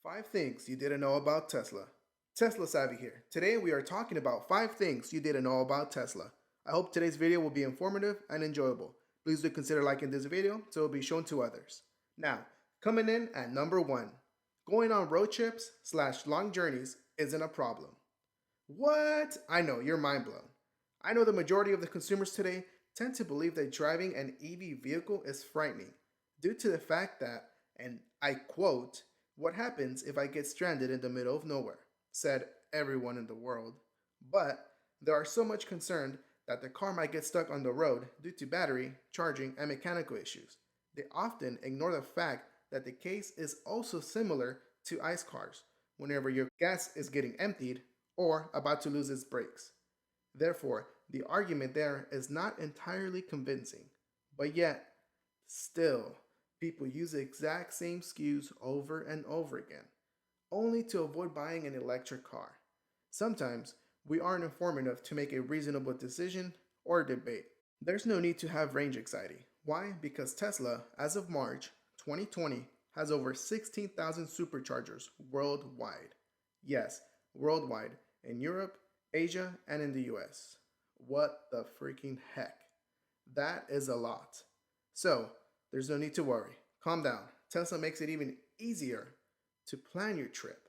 5 things you didn't know about Tesla. Tesla Savvy here. Today we are talking about 5 things you didn't know about Tesla. I hope today's video will be informative and enjoyable. Please do consider liking this video so it will be shown to others. Now, coming in at number 1. Going on road trips / long journeys isn't a problem. What? I know, you're mind blown. I know the majority of the consumers today tend to believe that driving an EV vehicle is frightening due to the fact that, and I quote, "What happens if I get stranded in the middle of nowhere?" said everyone in the world. But they are so much concerned that the car might get stuck on the road due to battery, charging, and mechanical issues. They often ignore the fact that the case is also similar to ICE cars whenever your gas is getting emptied or about to lose its brakes. Therefore, the argument there is not entirely convincing, but yet, still, people use the exact same excuse over and over again, only to avoid buying an electric car. Sometimes, we aren't informed enough to make a reasonable decision or debate. There's no need to have range anxiety. Why? Because Tesla, as of March 2020, has over 16,000 superchargers worldwide. Yes, worldwide, in Europe, Asia, and in the US. What the freaking heck? That is a lot. So, there's no need to worry. Calm down. Tesla makes it even easier to plan your trip.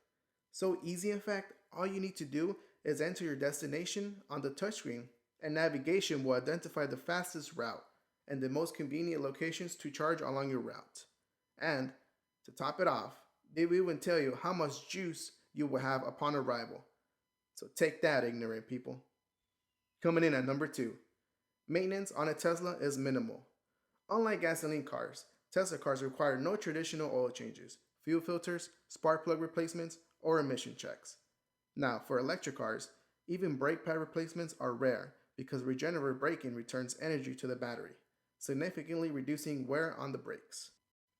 So easy, in fact, all you need to do is enter your destination on the touchscreen, and navigation will identify the fastest route and the most convenient locations to charge along your route. And to top it off, they will even tell you how much juice you will have upon arrival. So take that, ignorant people. Coming in at number 2, maintenance on a Tesla is minimal. Unlike gasoline cars, Tesla cars require no traditional oil changes, fuel filters, spark plug replacements, or emission checks. Now, for electric cars, even brake pad replacements are rare because regenerative braking returns energy to the battery, significantly reducing wear on the brakes.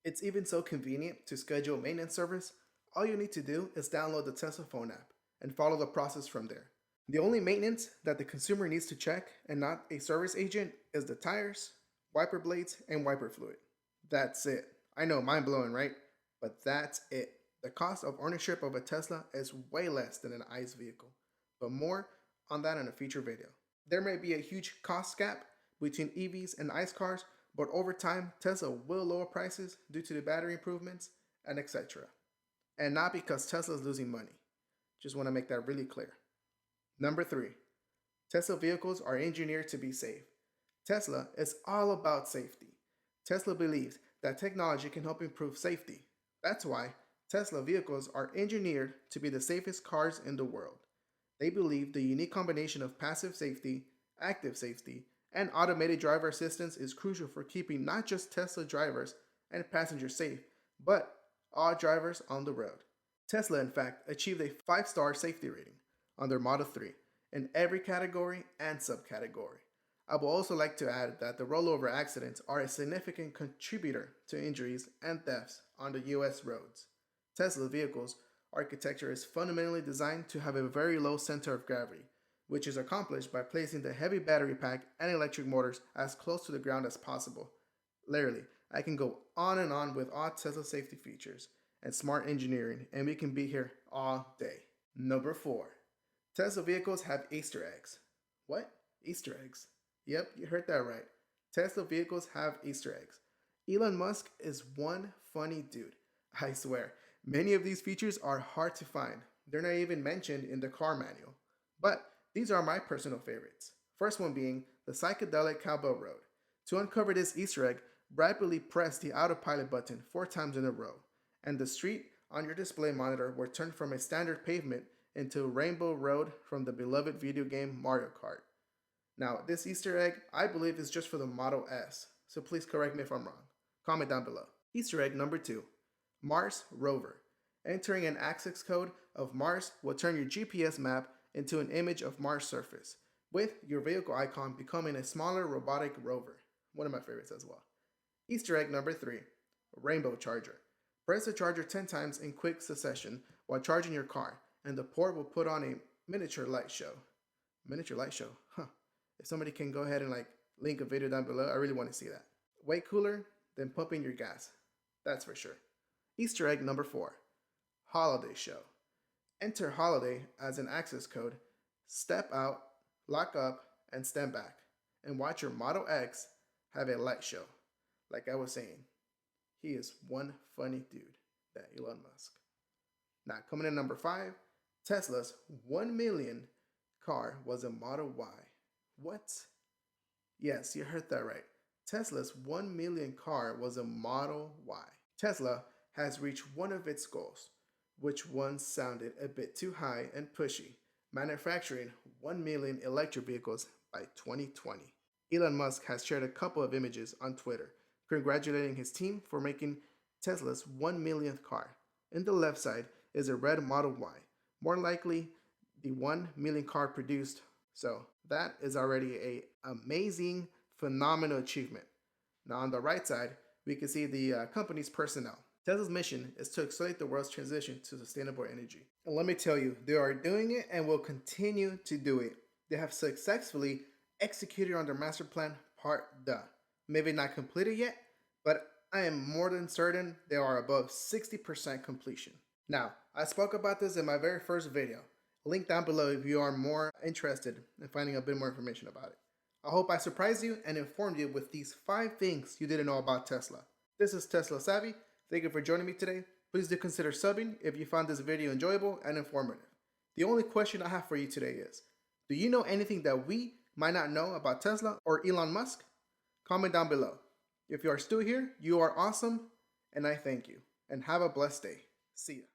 It's even so convenient to schedule a maintenance service. All you need to do is download the Tesla phone app and follow the process from there. The only maintenance that the consumer needs to check, and not a service agent, is the tires, wiper blades, and wiper fluid. That's it. I know, mind blowing, right? But that's it. The cost of ownership of a Tesla is way less than an ICE vehicle, but more on that in a future video. There may be a huge cost gap between EVs and ICE cars, but over time, Tesla will lower prices due to the battery improvements and etc. And not because Tesla is losing money. Just want to make that really clear. Number 3, Tesla vehicles are engineered to be safe. Tesla is all about safety. Tesla believes that technology can help improve safety. That's why Tesla vehicles are engineered to be the safest cars in the world. They believe the unique combination of passive safety, active safety, and automated driver assistance is crucial for keeping not just Tesla drivers and passengers safe, but all drivers on the road. Tesla, in fact, achieved a 5-star safety rating on their Model 3 in every category and subcategory. I would also like to add that the rollover accidents are a significant contributor to injuries and thefts on the US roads. Tesla vehicles' architecture is fundamentally designed to have a very low center of gravity, which is accomplished by placing the heavy battery pack and electric motors as close to the ground as possible. Literally, I can go on and on with all Tesla safety features and smart engineering, and we can be here all day. Number 4, Tesla vehicles have Easter eggs. What? Easter eggs? Yep, you heard that right. Tesla vehicles have Easter eggs. Elon Musk is one funny dude. I swear, many of these features are hard to find. They're not even mentioned in the car manual. But these are my personal favorites. First one being the psychedelic cowbell road. To uncover this Easter egg, rapidly press the autopilot button 4 times in a row, and the street on your display monitor will turn from a standard pavement into Rainbow Road from the beloved video game Mario Kart. Now, this Easter egg, I believe, is just for the Model S, so please correct me if I'm wrong. Comment down below. Easter egg number 2, Mars Rover. Entering an access code of Mars will turn your GPS map into an image of Mars surface, with your vehicle icon becoming a smaller robotic rover. One of my favorites as well. Easter egg number 3, Rainbow Charger. Press the charger 10 times in quick succession while charging your car, and the port will put on a miniature light show. Miniature light show? Huh. If somebody can go ahead and link a video down below, I really want to see that. Way cooler than pumping your gas. That's for sure. Easter egg number 4, holiday show. Enter holiday as an access code, step out, lock up, and stand back, and watch your Model X have a light show. Like I was saying, he is one funny dude, that Elon Musk. Now, coming in number 5, Tesla's 1 million car was a Model Y. What? Yes, you heard that right. Tesla's 1 million car was a Model Y. Tesla has reached one of its goals, which once sounded a bit too high and pushy, manufacturing 1 million electric vehicles by 2020. Elon Musk has shared a couple of images on Twitter, congratulating his team for making Tesla's 1 millionth car. In the left side is a red Model Y, more likely the 1 million car produced. So that is already an amazing, phenomenal achievement. Now on the right side, we can see the company's personnel. Tesla's mission is to accelerate the world's transition to sustainable energy. And let me tell you, they are doing it and will continue to do it. They have successfully executed on their master plan part D. Maybe not completed yet, but I am more than certain they are above 60% completion. Now, I spoke about this in my very first video. Link down below if you are more interested in finding a bit more information about it. I hope I surprised you and informed you with these 5 things you didn't know about Tesla. This is Tesla Savvy. Thank you for joining me today. Please do consider subbing if you found this video enjoyable and informative. The only question I have for you today is, do you know anything that we might not know about Tesla or Elon Musk? Comment down below. If you are still here, you are awesome, and I thank you. And have a blessed day. See ya.